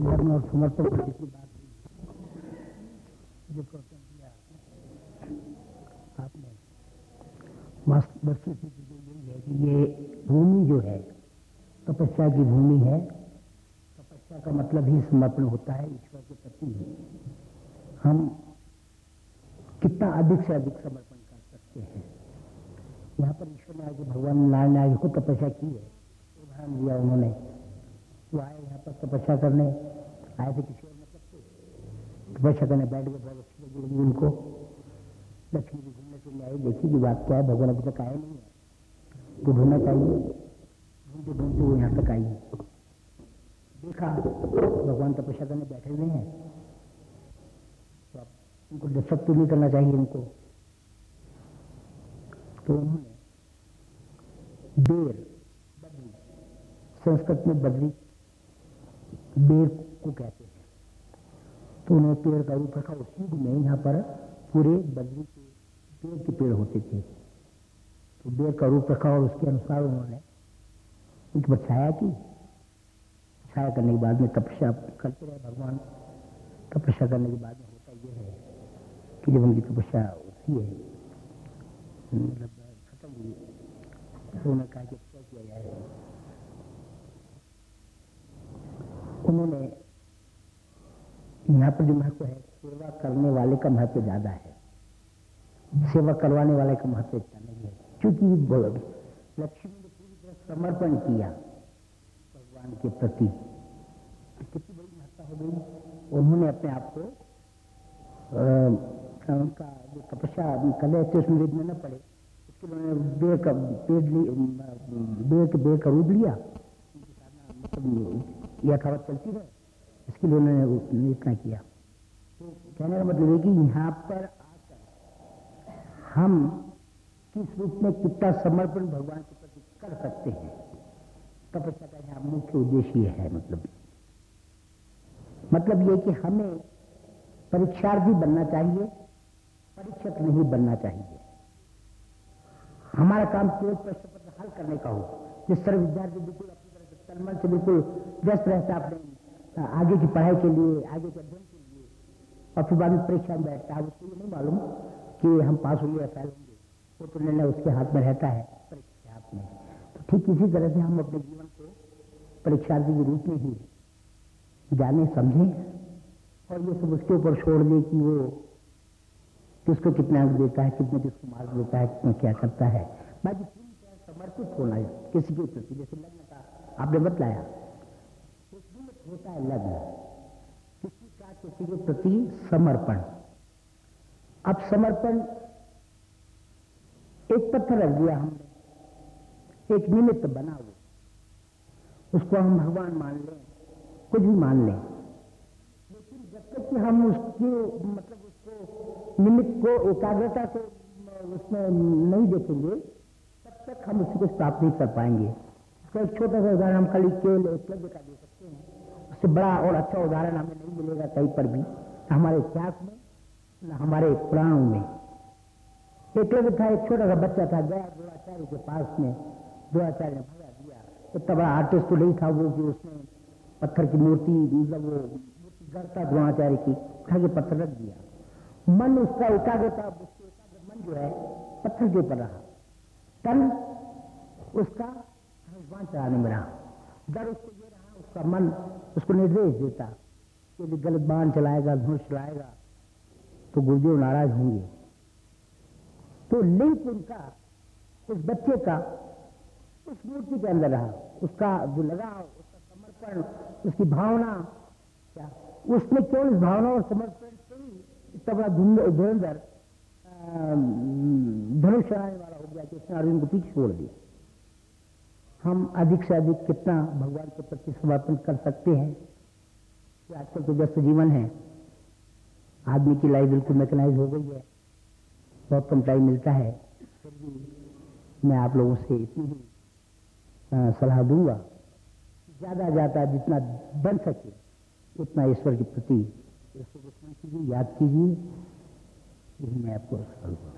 लग्न और समर्पण की जितनी बात हुई, जो प्रवचन दिया आपने, वस्तु स्थिति जो यही है कि ये भूमि जो है तपस्या की भूमि है. तपस्या का मतलब ही समर्पण होता है ईश्वर के प्रति. हम कितना अधिक से अधिक समर्पण कर सकते हैं. यहाँ पर ईश्वर ने आगे भगवान नारायण ने आगे खुद तपस्या की है. उदाहरण दिया उन्होंने. वो आए यहाँ पर तपस्या करने, आए थे किसी और मतलब से, तपस्या करने बैठ गए. बहुत अच्छी लगी उनको. लक्ष्मी जी घूमने के लिए आई, देखी कि बात क्या है, भगवान अभी तक आए नहीं है, तो ढूंढना चाहिए. ढूंढते ढूंढते वो यहाँ तक आई. देखा भगवान तपस्या करने बैठे हुए हैं, तो अब उनको डिस्टर्ब तो नहीं करना चाहिए इनको. तो उन्होंने बेर, बद्री, संस्कृत में बद्री बेर को कहते हैं, तो उन्होंने पेड़ का रूप रखा. उस युग में यहाँ पर पूरे बद्री के पेड़ के पेड़ होते थे, तो बेर का रूप रखा और उसके अनुसार उन्होंने उनकी पर छाया की. छाया करने के बाद में तपस्या करते रहे भगवान. तपस्या करने के बाद में होता यह है कि जब उनकी तपस्या होती है, मतलब खत्म हुई, तो उन्होंने कहा कि क्या किया जाए. उन्होंने यहाँ पर जो महत्व है, सेवा करने वाले का महत्व ज्यादा है, सेवा करवाने वाले का महत्व इतना नहीं है. क्योंकि लक्ष्मी ने पूरी तरह समर्पण किया भगवान के प्रति, कितनी बड़ी महत्ता हो गई. उन्होंने अपने आप को उनका जो तपस्या कर रहे थे उसमें विघ्न न पड़े, उसके लिए उन्होंने बेर का रूप लिया. उनकी साधना मतलब यथावत चलती रहे, इसके लिए उन्होंने इतना किया. तो कहने का मतलब है कि यहाँ पर आकर हम किस रूप में कितना समर्पण भगवान के प्रति कर सकते हैं, तपस्या का यहाँ मुख्य उद्देश्य यह है. मतलब ये कि हमें परीक्षार्थी बनना चाहिए, परीक्षक नहीं बनना चाहिए. हमारा काम केवल प्रश्न पत्र हल करने का हो. जिस तरह विद्यार्थी बिल्कुल अपनी तरह से तन-मन से बिल्कुल व्यस्त रहता है अपने आगे की पढ़ाई के लिए, आगे के अध्ययन के लिए, और फिर बाद में परीक्षा में बैठता है, उसको ये नहीं मालूम कि हम पास होंगे या फेल होंगे. वो तो निर्णय उसके हाथ में रहता है, परीक्षा के हाथ में. तो ठीक इसी तरह से हम अपने जीवन को परीक्षार्थी के रूप में ही जाने समझें, और ये सब उसके ऊपर छोड़ दें कि वो किसको कितना अंक देता है, कितने किसको मार्क देता है, कितना क्या करता है. बाकी पूरी तरह समर्पित होना है किसी के प्रति. जैसे लग्न का आपने बतलाया, एक निमित्त होता है लग्न, किसी का किसी के प्रति समर्पण. अब समर्पण एक पत्थर रख दिया हमने, एक निमित्त बना वो, उसको हम भगवान मान लें, कुछ भी मान लें, लेकिन जब तक कि हम उसके मतलब उसको निमित्त को एकाग्रता से उसमें नहीं देखेंगे, तब तक हम उसको प्राप्त नहीं कर पाएंगे. इसका एक छोटा सा उदाहरण हम खाली केवल एकलव्य का दे सकते हैं. उससे बड़ा और अच्छा उदाहरण हमें नहीं मिलेगा कहीं पर भी, हमारे इतिहास में न हमारे पुराणों में. एकलव्य था, एक छोटा सा बच्चा था, गया द्रोणाचार्य के पास में. द्रोणाचार्य ने भगा दिया. इतना बड़ा आर्टिस्ट तो नहीं था वो कि उसने पत्थर की मूर्ति, मतलब वो मूर्ति गढ़ता द्रोणाचार्य की, उठा के पत्थर रख दिया. मन उसका एकाग्रता, उसके एकाग्र मन जो है पत्थर के ऊपर रहा, तन उसका भगवान चढ़ाने में रहा. डर उसको ये रहा, उसका मन उसको निर्देश देता कि यदि गलत बाण चलाएगा, धनुष चलाएगा तो गुरुदेव नाराज होंगे. तो लिंक उनका उस बच्चे का उस मूर्ति के अंदर रहा, उसका जो लगाव, उसका समर्पण, उसकी भावना, क्या उसने केवल इस भावना और समर्पण से ही इतना बड़ा धुरंधर धनुष चढ़ाने वाला हो गया कि उसने अर्जुन को पीछे छोड़ दिया। हम अधिक से अधिक कितना भगवान के प्रति समर्पण कर सकते हैं कि आजकल तो व्यस्त जीवन है, आदमी की लाइफ बिल्कुल मैकेनाइज हो गई है, बहुत कम टाइम मिलता है। फिर भी मैं आप लोगों से इतनी ही सलाह दूंगा, ज़्यादा ज़्यादा जितना बन सके उतना ईश्वर के प्रति कीजिए, याद कीजिए। यही मैं आपको सलाह दूंगा।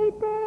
तेरे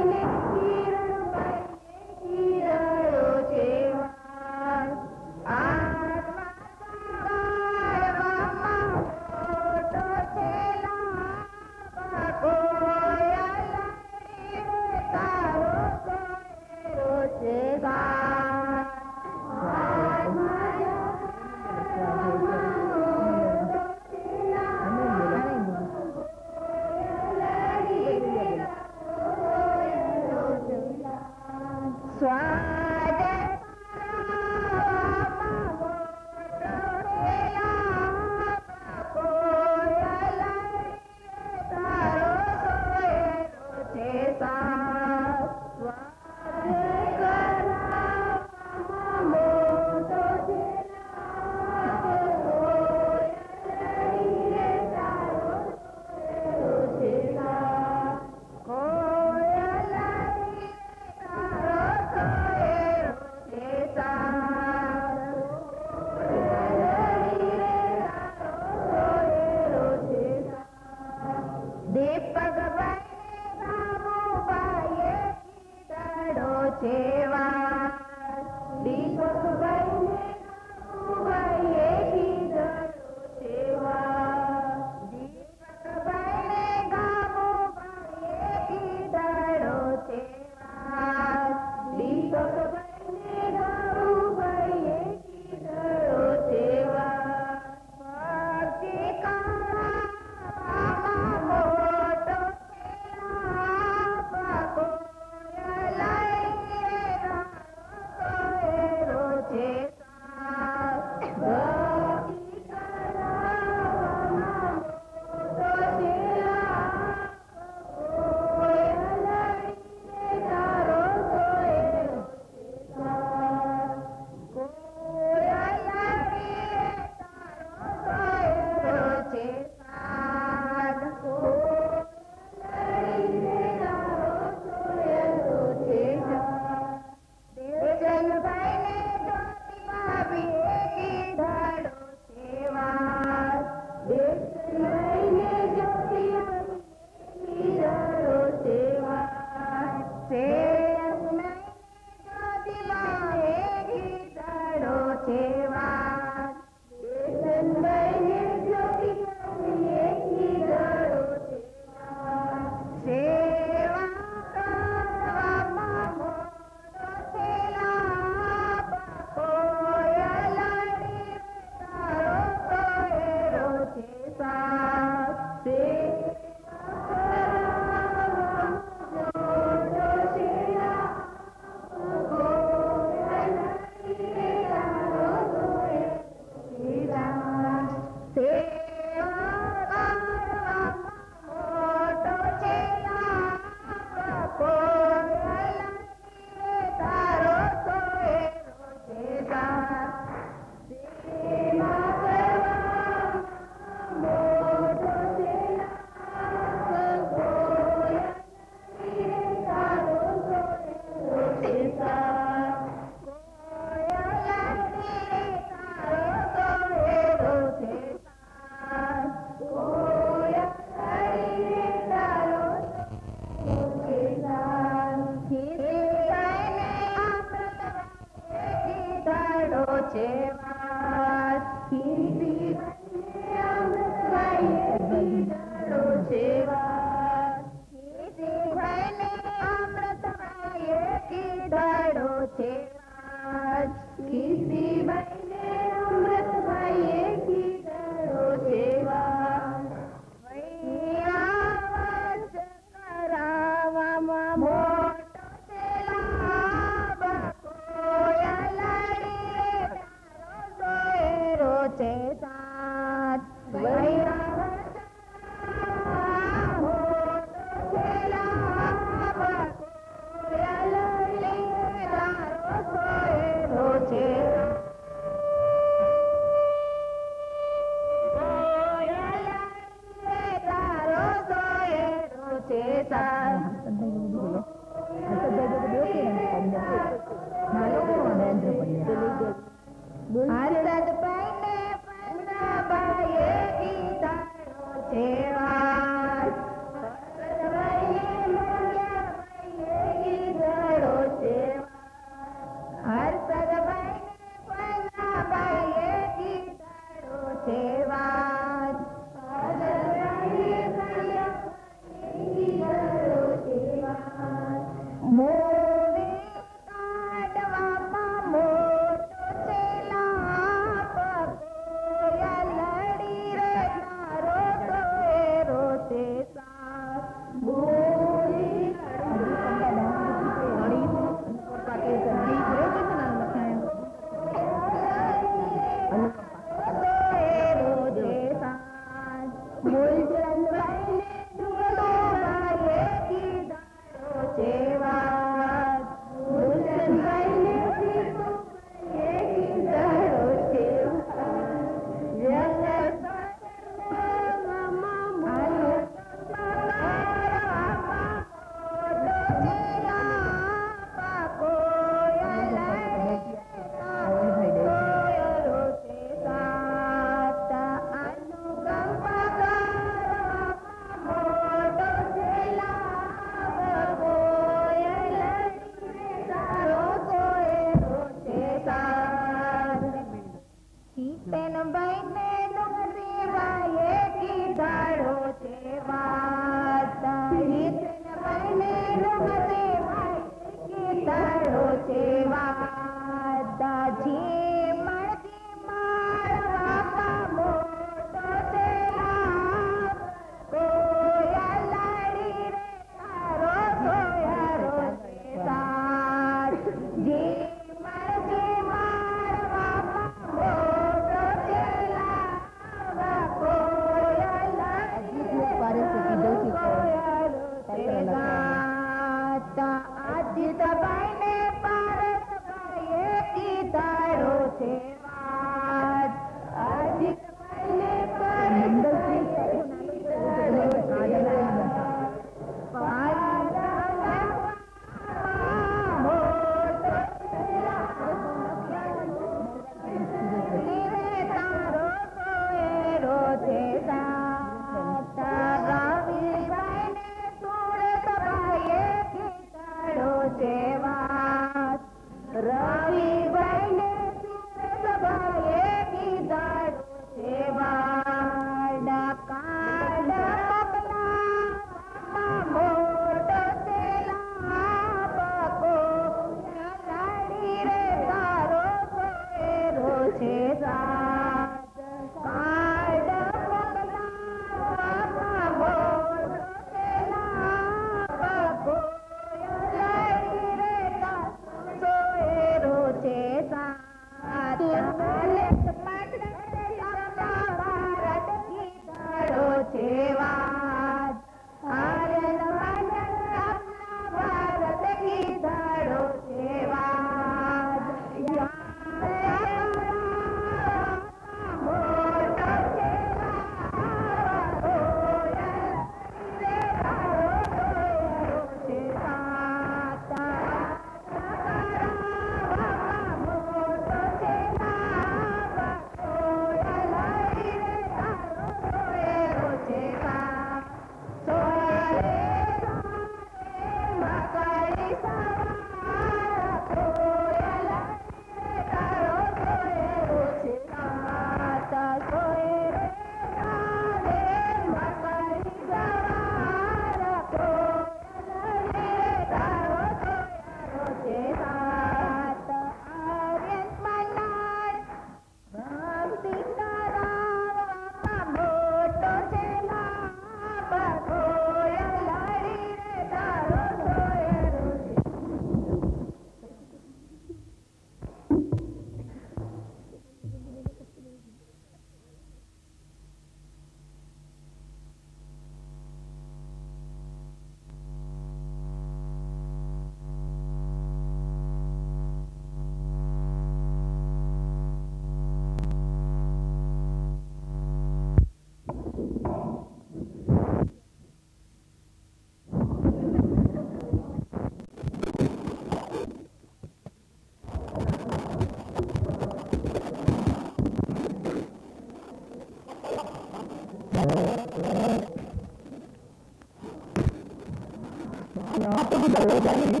बड़े बड़े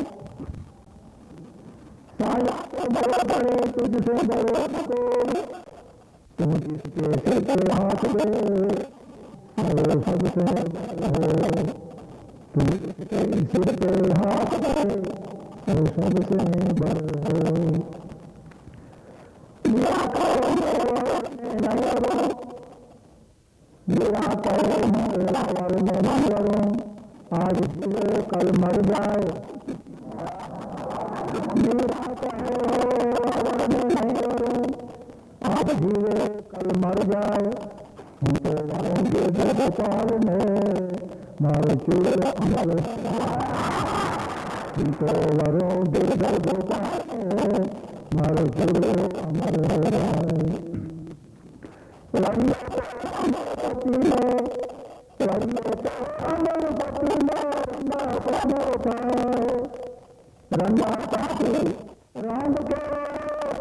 साया तो बड़े बड़े तुझसे बड़े को तुम जिसके सिर पे हाथ दे वो सबसे बड़ा हो। तुम जिसके सिर पे हाथ दे वो सबसे बड़ा हो। मेरा करो मेरा करो मेरा करो मेरा वर में न करो। आज जिए कल मर जाए मेरा कहो वर में नहीं करो। आज जिए कल मर जाए हमको वरों के गोपाल में मारो चूल अमर हमको वरों के गोपाल में मारो चूल अमर अमरपति में अमरपति में रंगा पाती रंग के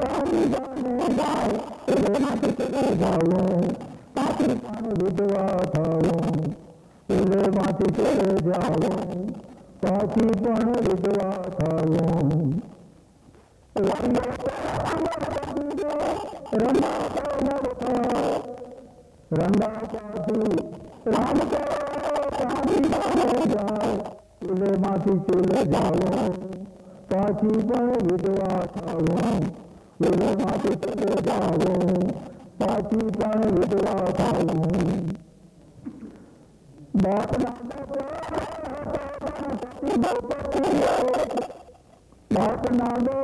पानी जाने जाए जाओ पाती पान विधवा थाओ उले माती चले जाओ पाती पान विधवा थाओ। रंगा पाती राम को पानी जाने जाए उले माती चले जाओ पाती पान विधवा थाओ उले माती चले जाओ पाची पण विधवा थाओ। बात नादो बात नादो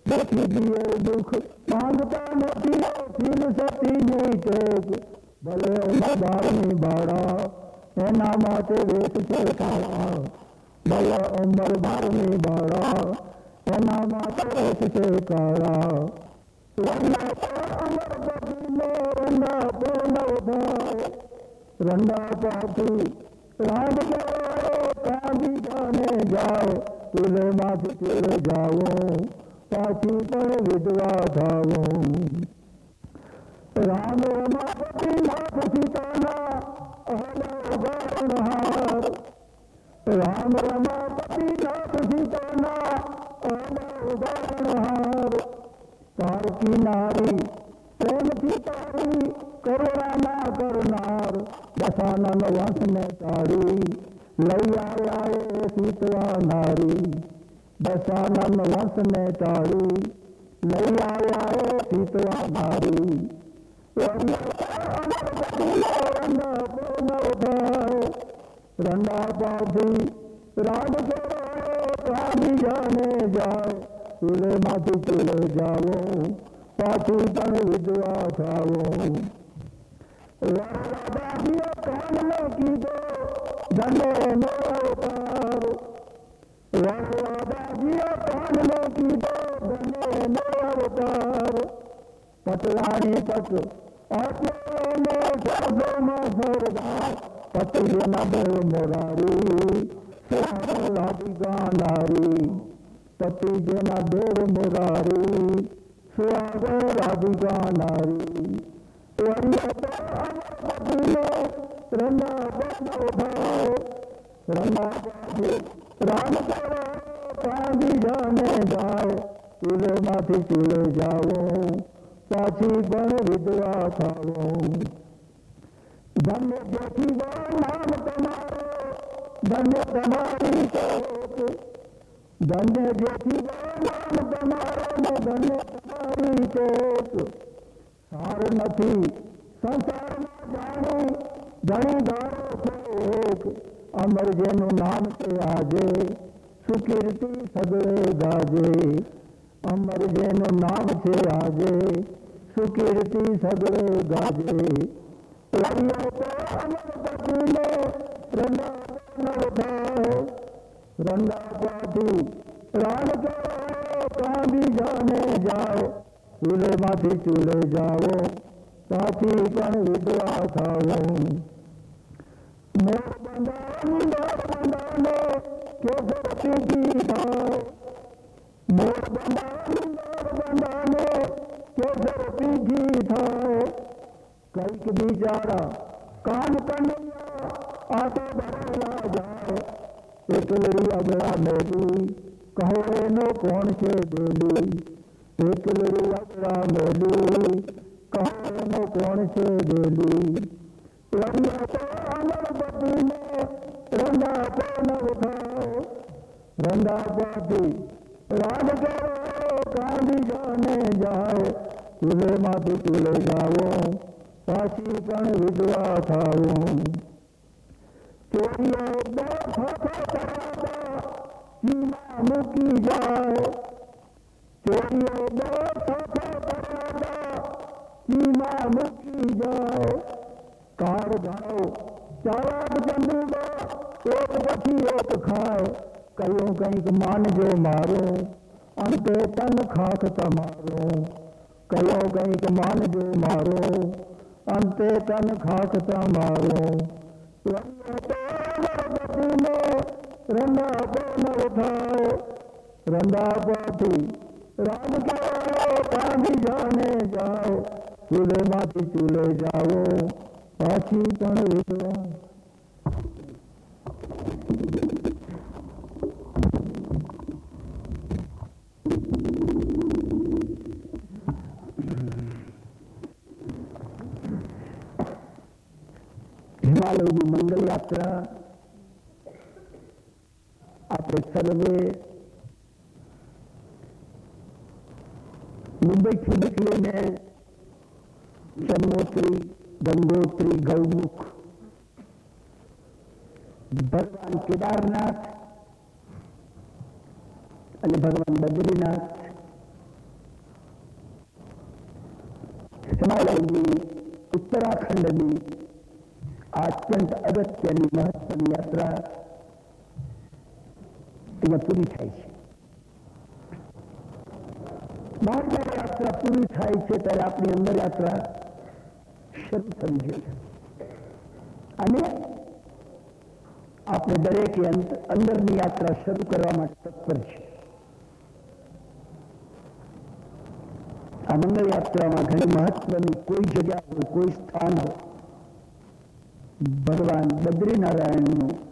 देखी दिए दुख मांगता नहीं फिर सती नहीं टेक भले उमरदार में बाड़ा एना माते वेश से काला भले उमरदार में बाड़ा एना माते वेश से काला। रंडा पाती राम काजी जाने जाओ तुले माथे चले जाओ पाची पर विधवा थाओ। राम रमापति नाथ सीताना अहलहार राम रमापति नाथ सीताना अहलहार पार की नारी प्रेम की तारी करुणा ना करनार दशानन वंश में तारी लैया आए सीतवा नारी दशानन वंश में तारी लैया आए सीतवा नारी। रंडा पाती राज करो जाने जाओ तुले माती चले जाओ पाछी पण विधवा थाओ। राजा कान में की दो धने नो अवतार राजा कान में की दो धने नो अवतार पटरानी पट पति जना देव मोरारी राधिका नारी पति जना देव मोरारी सुहागो राधिका नारी। राम करो काजी जाने जाओ तुले माथी चूले जाओ पाछी पण विधवा थाओ। धन्य देखी वो नाम तुम्हारो धन्य तुम्हारी चोट धन्य देखी वो नाम तुम्हारो धन्य तुम्हारी चोट। सार नथी संसार में जाने धनी धारो एक अमर जेनु नाम से आजे सुकीर्ति सगळे गाजे अमर जेनु नाम से आजे सुकीर्ति सगळे गाजे। रंगा पाती राम करो काजी जाने जाओ चूल्हे माथी चूल्हे जाओ पाछी पण विधवा थाओ। मोर बंदानो केसरती की थाओ मोर बंदानो केसरती की थाओ। कईक बिचारा कान कन्हैया आतो भरेला जाए एकलड़ी अगड़ा मेली कहो एनो कौन से बेली एकलड़ी अगड़ा मेली कहो एनो कौन से बेली रंगा को अमरपति ने रंगा को न उठाओ रंगा पाती राज करो कांदी जाने जाओ चूल्हे माथे चूल्हे जाओ पासी पण विधवा थाओ चोरियों सीमा मुकी जाए चोरियों सीमा मुकी जाए कार जाओ चालाक चंदूगा एक पछी एक खाओ कयो कईक मान जो मारो अंते तन खाक तमारो कयो कईक मान जो मारो अंते तन खाक तमारो रंगा को न उठाओ रंगा पाती राम के कांदी जाने जाओ चूल्हे माथे चूल्हे जाओ पाछी पण विधवा हिमालय की मंगल यात्रा આપણે સર્વે મુંબઈથી નીકળીને જન્મોત્રી ગંગોત્રી ગૌમુખ ભગવાન કેદારનાથ અને ભગવાન બદ્રીનાથ હિમાલયની ઉત્તરાખંડની આ અત્યંત અગત્યની મહત્વની યાત્રા पूरी थाय छे बार बार यात्रा पूरी थाय छे त्यारे आपणी अंदर यात्रा शरू थवी जोईए अने आपणे दरेके अंदरनी यात्रा शरू करवा माटे तत्पर छे आ मंगल यात्रामां घणी महत्वनी कोई जग्या होय कोई स्थान होय भगवान बद्रीनारायणनुं